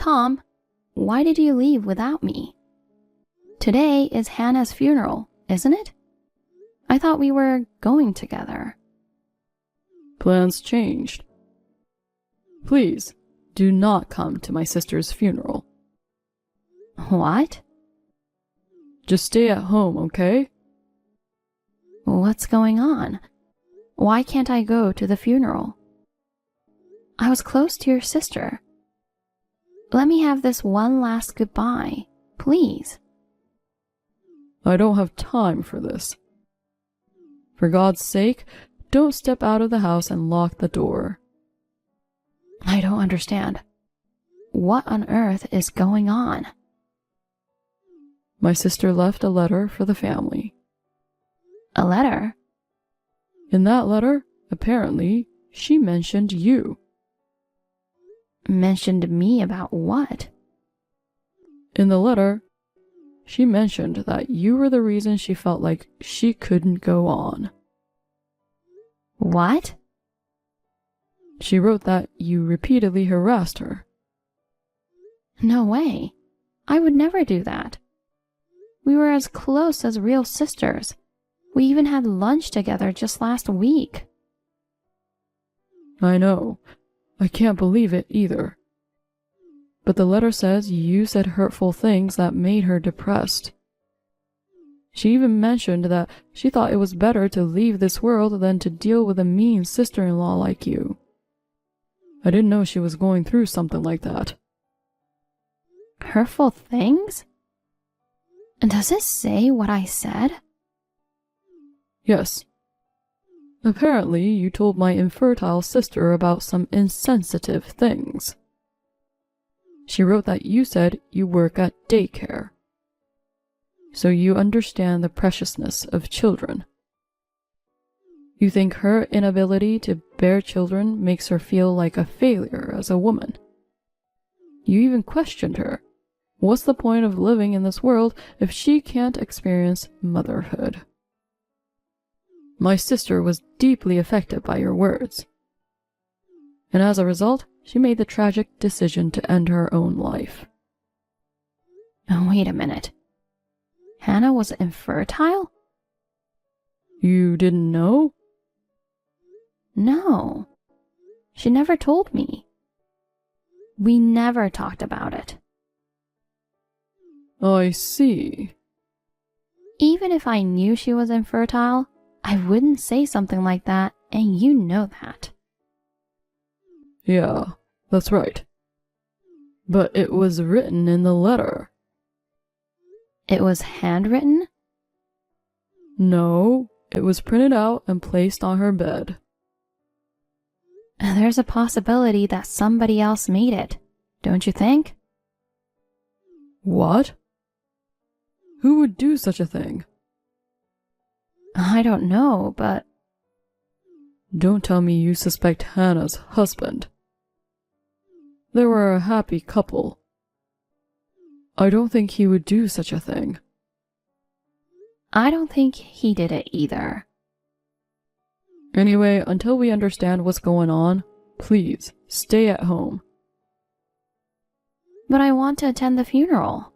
Tom, why did you leave without me? Today is Hannah's funeral, isn't it? I thought we were going together. Plans changed. Please, do not come to my sister's funeral. What? Just stay at home, okay? What's going on? Why can't I go to the funeral? I was close to your sister. Let me have this one last goodbye, please. I don't have time for this. For God's sake, don't step out of the house and lock the door. I don't understand. What on earth is going on? My sister left a letter for the family. A letter? In that letter, apparently, she mentioned you. Mentioned me about what? In the letter, she mentioned that you were the reason she felt like she couldn't go on. What? She wrote that you repeatedly harassed her. No way. I would never do that. We were as close as real sisters. We even had lunch together just last week. I know. I can't believe it either. But the letter says you said hurtful things that made her depressed. She even mentioned that she thought it was better to leave this world than to deal with a mean sister-in-law like you. I didn't know she was going through something like that. Hurtful things? Does it say what I said? Yes. Apparently, you told my infertile sister about some insensitive things. She wrote that you said you work at daycare. So you understand the preciousness of children. You think her inability to bear children makes her feel like a failure as a woman. You even questioned her. What's the point of living in this world if she can't experience motherhood? My sister was deeply affected by your words. And as a result, she made the tragic decision to end her own life. Oh, wait a minute. Hannah was infertile? You didn't know? No. She never told me. We never talked about it. I see. Even if I knew she was infertile, I wouldn't say something like that, and you know that. Yeah, that's right. But it was written in the letter. It was handwritten? No, it was printed out and placed on her bed. There's a possibility that somebody else made it, don't you think? What? Who would do such a thing? I don't know, but... Don't tell me you suspect Hannah's husband. They were a happy couple. I don't think he would do such a thing. I don't think he did it either. Anyway, until we understand what's going on, please, stay at home. But I want to attend the funeral.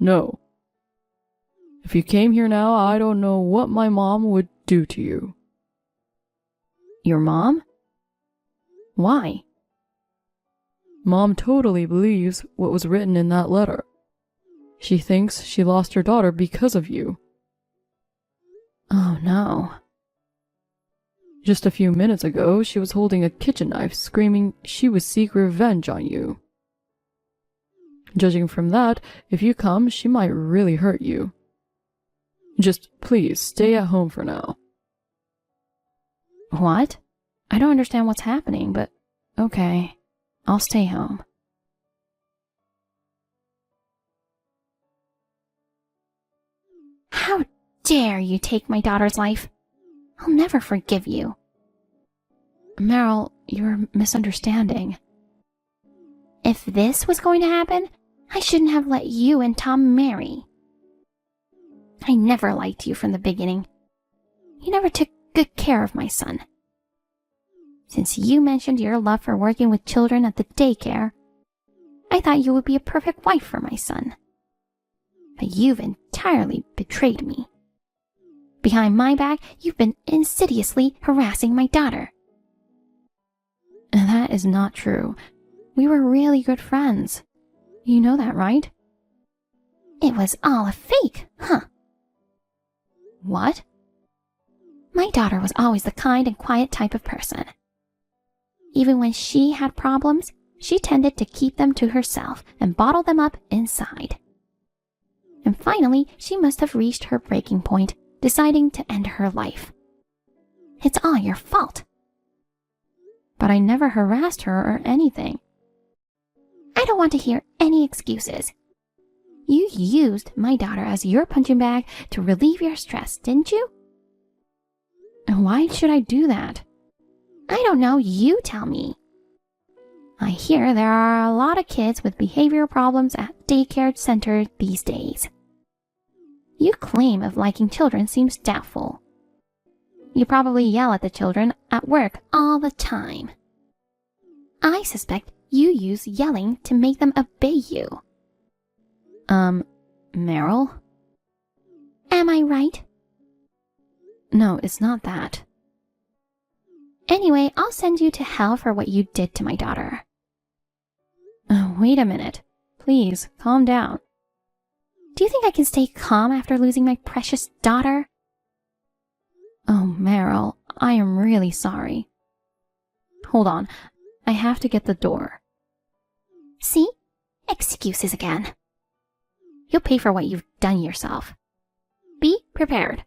No. If you came here now, I don't know what my mom would do to you. Your mom? Why? Mom totally believes what was written in that letter. She thinks she lost her daughter because of you. Oh no. Just a few minutes ago, she was holding a kitchen knife, screaming she would seek revenge on you. Judging from that, if you come, she might really hurt you. Just please stay at home for now. What? I don't understand what's happening, but okay. I'll stay home. How dare you take my daughter's life? I'll never forgive you. Meryl, you're misunderstanding. If this was going to happen, I shouldn't have let you and Tom marry. I never liked you from the beginning. You never took good care of my son. Since you mentioned your love for working with children at the daycare, I thought you would be a perfect wife for my son. But you've entirely betrayed me. Behind my back, you've been insidiously harassing my daughter. That is not true. We were really good friends. You know that, right? It was all a fake, huh? What? My daughter was always the kind and quiet type of person. Even when she had problems, she tended to keep them to herself and bottle them up inside. And finally, she must have reached her breaking point, deciding to end her life. It's all your fault. But I never harassed her or anything. I don't want to hear any excuses. You used my daughter as your punching bag to relieve your stress, didn't you? Why should I do that? I don't know, you tell me. I hear there are a lot of kids with behavioral problems at daycare centers these days. Your claim of liking children seems doubtful. You probably yell at the children at work all the time. I suspect you use yelling to make them obey you. Meryl? Am I right? No, it's not that. Anyway, I'll send you to hell for what you did to my daughter. Wait a minute. Please, calm down. Do you think I can stay calm after losing my precious daughter? Oh, Meryl, I am really sorry. Hold on. I have to get the door. See? Excuses again. You'll pay for what you've done yourself. Be prepared.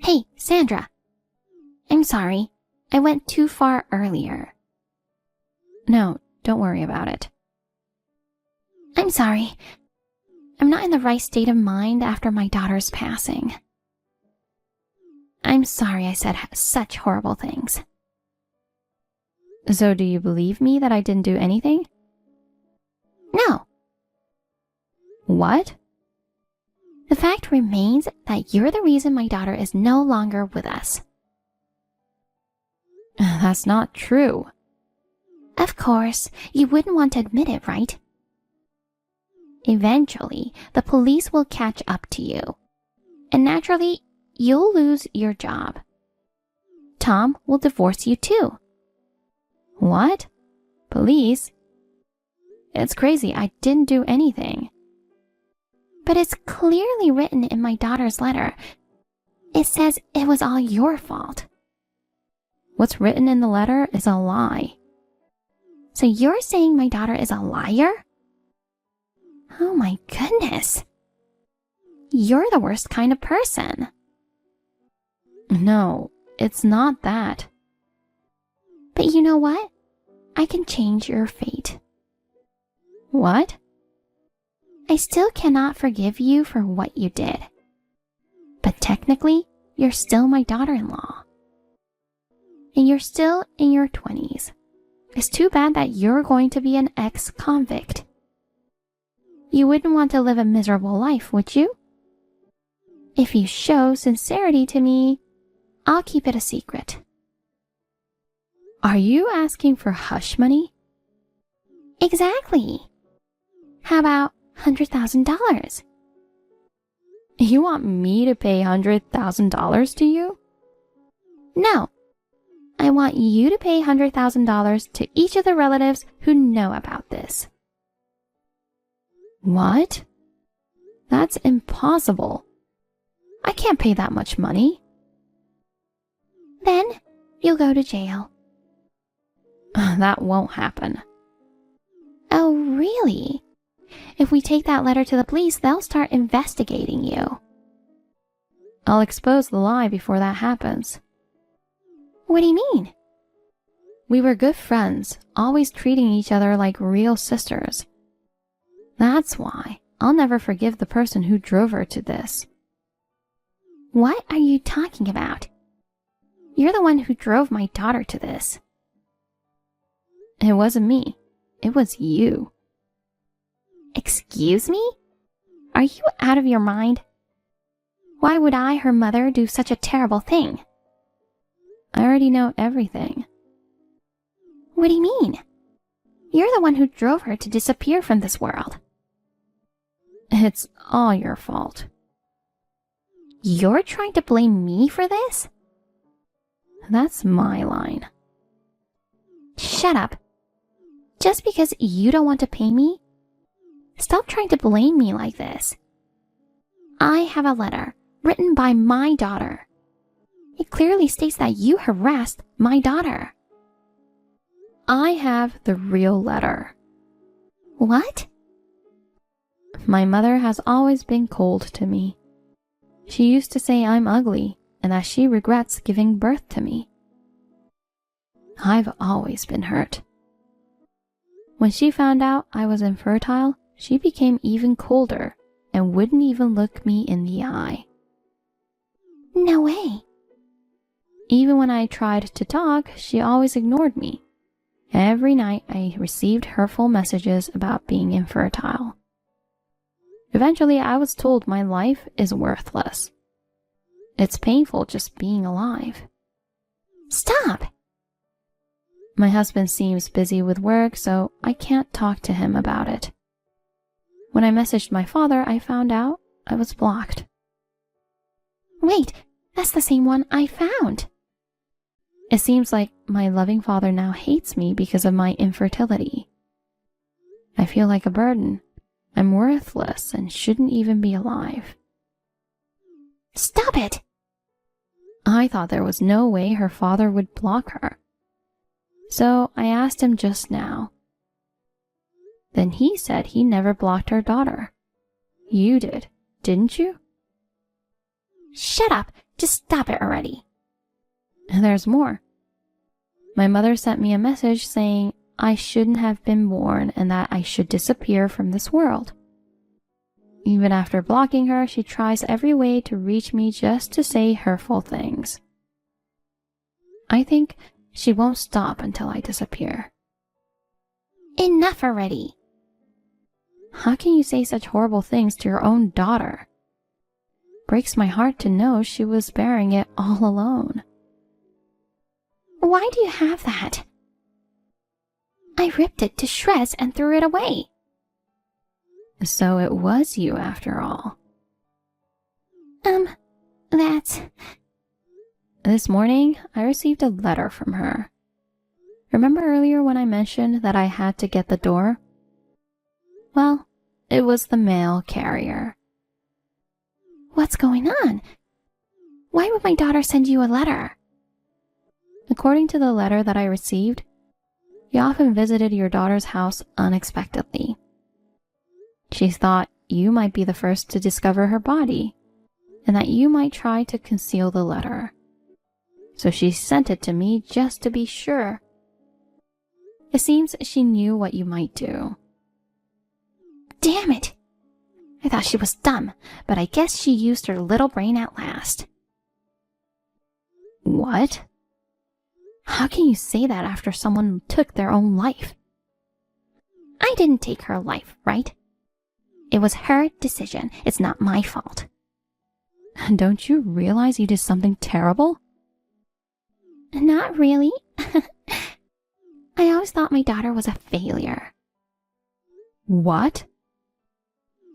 Hey, Sandra. I'm sorry. I went too far earlier. No, don't worry about it. I'm sorry. I'm not in the right state of mind after my daughter's passing. I'm sorry I said such horrible things. So do you believe me that I didn't do anything? No. What? The fact remains that you're the reason my daughter is no longer with us. That's not true. Of course, you wouldn't want to admit it, right? Eventually, the police will catch up to you. And naturally, you'll lose your job. Tom will divorce you too. What? Police? It's crazy. I didn't do anything. But it's clearly written in my daughter's letter. It says it was all your fault. What's written in the letter is a lie. So you're saying my daughter is a liar? Oh my goodness. You're the worst kind of person. No, it's not that. But you know what? I can change your fate. What? I still cannot forgive you for what you did. But technically, you're still my daughter-in-law. And you're still in your 20s. It's too bad that you're going to be an ex-convict. You wouldn't want to live a miserable life, would you? If you show sincerity to me, I'll keep it a secret. Are you asking for hush money? Exactly. How about $100,000? You want me to pay $100,000 to you? No. I want you to pay $100,000 to each of the relatives who know about this. What? That's impossible. I can't pay that much money. Then you'll go to jail. That won't happen. Oh, really? If we take that letter to the police, they'll start investigating you. I'll expose the lie before that happens. What do you mean? We were good friends, always treating each other like real sisters. That's why I'll never forgive the person who drove her to this. What are you talking about? You're the one who drove my daughter to this. It wasn't me. It was you. Excuse me? Are you out of your mind? Why would I, her mother, do such a terrible thing? I already know everything. What do you mean? You're the one who drove her to disappear from this world. It's all your fault. You're trying to blame me for this? That's my line. Shut up. Just because you don't want to pay me? Stop trying to blame me like this. I have a letter written by my daughter. It clearly states that you harassed my daughter. I have the real letter. What? My mother has always been cold to me. She used to say I'm ugly and that she regrets giving birth to me. I've always been hurt. When she found out I was infertile, she became even colder and wouldn't even look me in the eye. No way. Even when I tried to talk, she always ignored me. Every night I received hurtful messages about being infertile. Eventually, I was told my life is worthless. It's painful just being alive. Stop! My husband seems busy with work, so I can't talk to him about it. When I messaged my father, I found out I was blocked. Wait, that's the same one I found. It seems like my loving father now hates me because of my infertility. I feel like a burden. I'm worthless and shouldn't even be alive. Stop it! I thought there was no way her father would block her. So I asked him just now. Then he said he never blocked our daughter. You did, didn't you? Shut up! Just stop it already. And there's more. My mother sent me a message saying I shouldn't have been born and that I should disappear from this world. Even after blocking her, she tries every way to reach me just to say hurtful things. I think she won't stop until I disappear. Enough already. How can you say such horrible things to your own daughter? Breaks my heart to know she was bearing it all alone. Why do you have that? I ripped it to shreds and threw it away. So it was you after all. That's... This morning, I received a letter from her. Remember earlier when I mentioned that I had to get the door? Well, it was the mail carrier. What's going on? Why would my daughter send you a letter? According to the letter that I received, you often visited your daughter's house unexpectedly. She thought you might be the first to discover her body, and that you might try to conceal the letter. So she sent it to me just to be sure. It seems she knew what you might do. Damn it! I thought she was dumb, but I guess she used her little brain at last. What? How can you say that after someone took their own life? I didn't take her life, right? It was her decision. It's not my fault. Don't you realize you did something terrible? Not really. I always thought my daughter was a failure. What?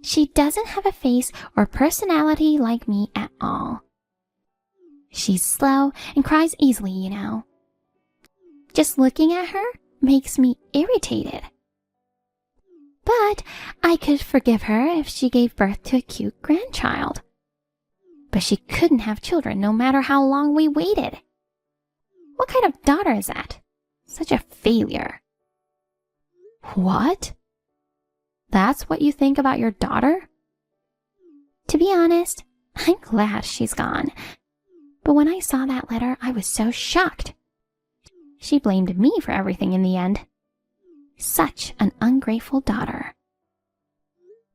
She doesn't have a face or personality like me at all. She's slow and cries easily, you know. Just looking at her makes me irritated. But I could forgive her if she gave birth to a cute grandchild. But she couldn't have children no matter how long we waited. What kind of daughter is that? Such a failure. What? That's what you think about your daughter? To be honest, I'm glad she's gone. But when I saw that letter, I was so shocked. She blamed me for everything in the end. Such an ungrateful daughter.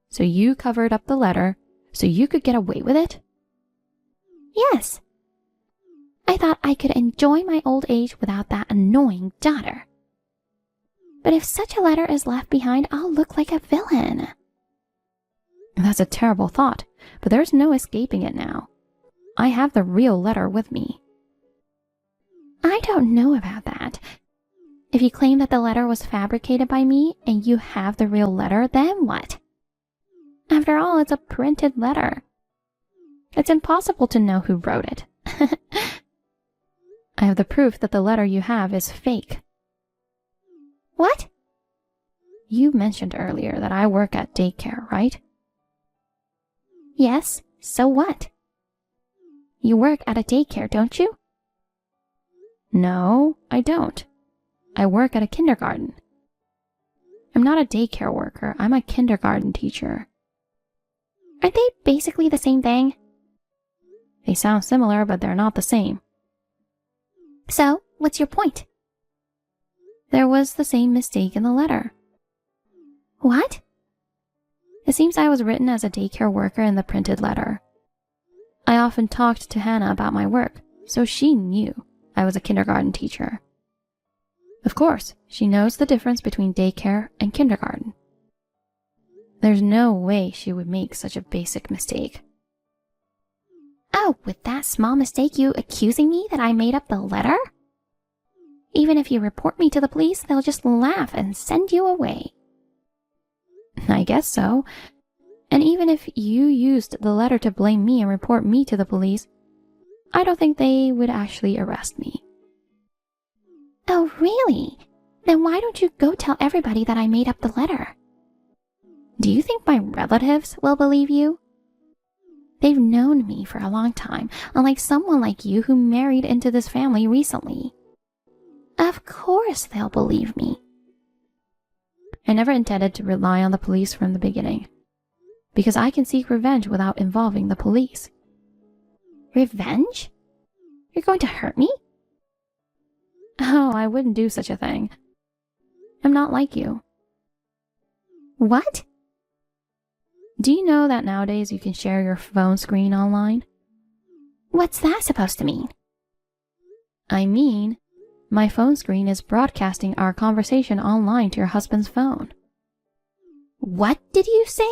So you covered up the letter so you could get away with it? Yes. I thought I could enjoy my old age without that annoying daughter. But if such a letter is left behind, I'll look like a villain. That's a terrible thought, but there's no escaping it now. I have the real letter with me. I don't know about that. If you claim that the letter was fabricated by me and you have the real letter, then what? After all, it's a printed letter. It's impossible to know who wrote it. I have the proof that the letter you have is fake. What? You mentioned earlier that I work at daycare, right? Yes, so what? You work at a daycare, don't you? No, I don't. I work at a kindergarten. I'm not a daycare worker, I'm a kindergarten teacher. Aren't they basically the same thing? They sound similar, but they're not the same. So, what's your point? There was the same mistake in the letter. What? It seems I was written as a daycare worker in the printed letter. I often talked to Hannah about my work, so she knew I was a kindergarten teacher. Of course, she knows the difference between daycare and kindergarten. There's no way she would make such a basic mistake. Oh, with that small mistake you accusing me that I made up the letter? Even if you report me to the police, they'll just laugh and send you away. I guess so. And even if you used the letter to blame me and report me to the police, I don't think they would actually arrest me. Oh, really? Then why don't you go tell everybody that I made up the letter? Do you think my relatives will believe you? They've known me for a long time, unlike someone like you who married into this family recently. Of course they'll believe me. I never intended to rely on the police from the beginning, because I can seek revenge without involving the police. Revenge? You're going to hurt me? Oh, I wouldn't do such a thing. I'm not like you. What? Do you know that nowadays you can share your phone screen online? What's that supposed to mean? I mean, my phone screen is broadcasting our conversation online to your husband's phone. What did you say?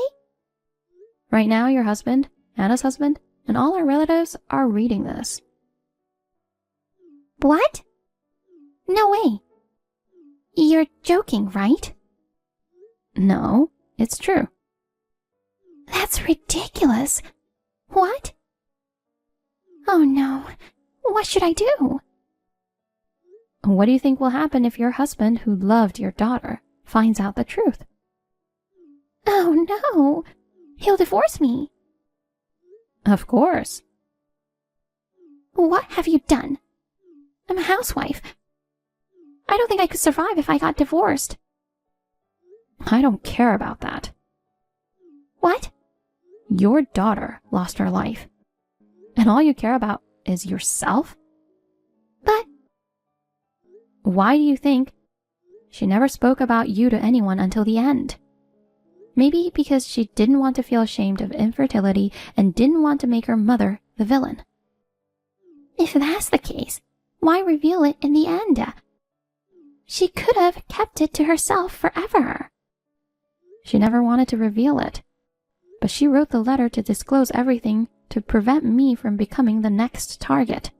Right now, your husband, Anna's husband, and all our relatives are reading this. What? No way. You're joking, right? No, it's true. That's ridiculous. What? Oh no. What should I do? What do you think will happen if your husband, who loved your daughter, finds out the truth? Oh no. He'll divorce me. Of course. What have you done? I'm a housewife. I don't think I could survive if I got divorced. I don't care about that. What? Your daughter lost her life. And all you care about is yourself? But... Why do you think she never spoke about you to anyone until the end? Maybe because she didn't want to feel ashamed of infertility and didn't want to make her mother the villain. If that's the case, why reveal it in the end? She could have kept it to herself forever. She never wanted to reveal it, but she wrote the letter to disclose everything to prevent me from becoming the next target.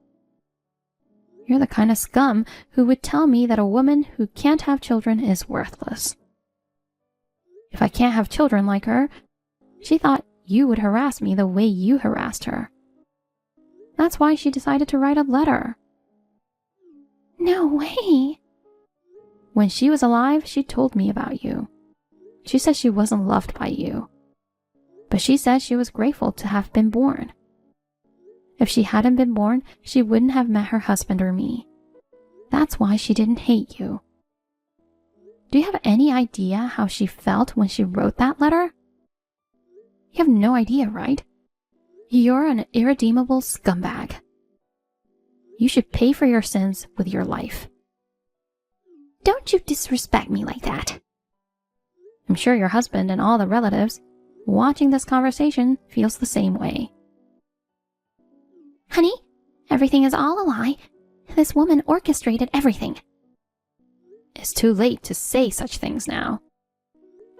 You're the kind of scum who would tell me that a woman who can't have children is worthless. If I can't have children like her, she thought you would harass me the way you harassed her. That's why she decided to write a letter. No way. When she was alive, she told me about you. She said she wasn't loved by you, but she said she was grateful to have been born. If she hadn't been born, she wouldn't have met her husband or me. That's why she didn't hate you. Do you have any idea how she felt when she wrote that letter? You have no idea, right? You're an irredeemable scumbag. You should pay for your sins with your life. Don't you disrespect me like that. I'm sure your husband and all the relatives watching this conversation feels the same way. Honey, everything is all a lie. This woman orchestrated everything. It's too late to say such things now.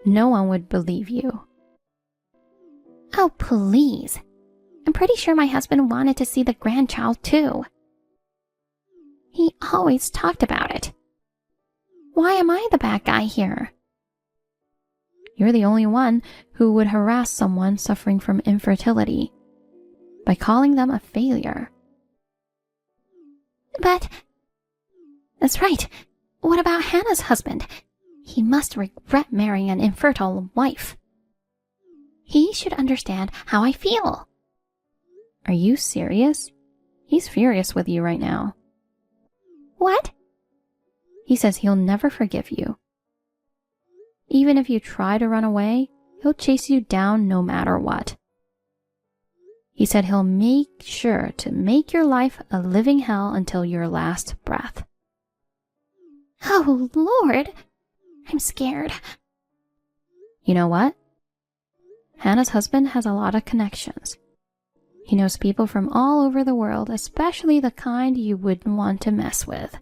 No one would believe you. Oh, please. I'm pretty sure my husband wanted to see the grandchild too. He always talked about it. Why am I the bad guy here? You're the only one who would harass someone suffering from infertility by calling them a failure. But that's right. What about Hannah's husband? He must regret marrying an infertile wife. He should understand how I feel. Are you serious? He's furious with you right now. What? He says he'll never forgive you. Even if you try to run away, he'll chase you down no matter what. He said he'll make sure to make your life a living hell until your last breath. Oh, Lord. I'm scared. You know what? Hannah's husband has a lot of connections. He knows people from all over the world, especially the kind you wouldn't want to mess with.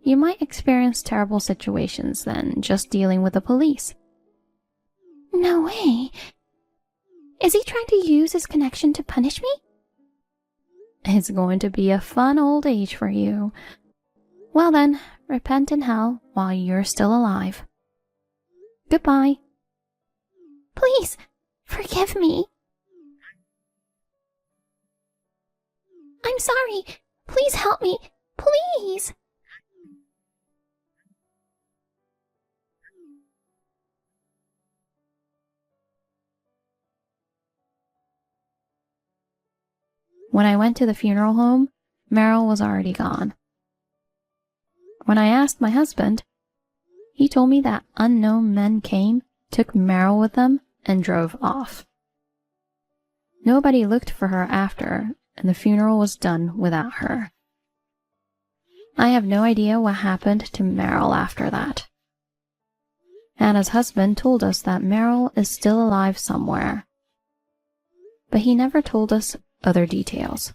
You might experience terrible situations then, just dealing with the police. No way. Is he trying to use his connection to punish me? It's going to be a fun old age for you. Well then, repent in hell while you're still alive. Goodbye. Please, forgive me. I'm sorry. Please help me. Please. When I went to the funeral home, Meryl was already gone. When I asked my husband, he told me that unknown men came, took Meryl with them, and drove off. Nobody looked for her after, and the funeral was done without her. I have no idea what happened to Meryl after that. Hannah's husband told us that Meryl is still alive somewhere, but he never told us other details.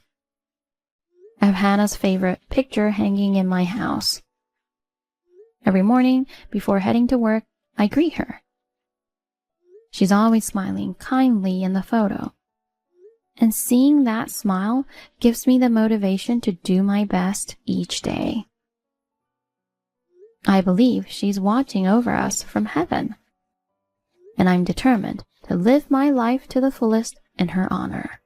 I have Hannah's favorite picture hanging in my house. Every morning, before heading to work, I greet her. She's always smiling kindly in the photo. And seeing that smile gives me the motivation to do my best each day. I believe she's watching over us from heaven. And I'm determined to live my life to the fullest in her honor.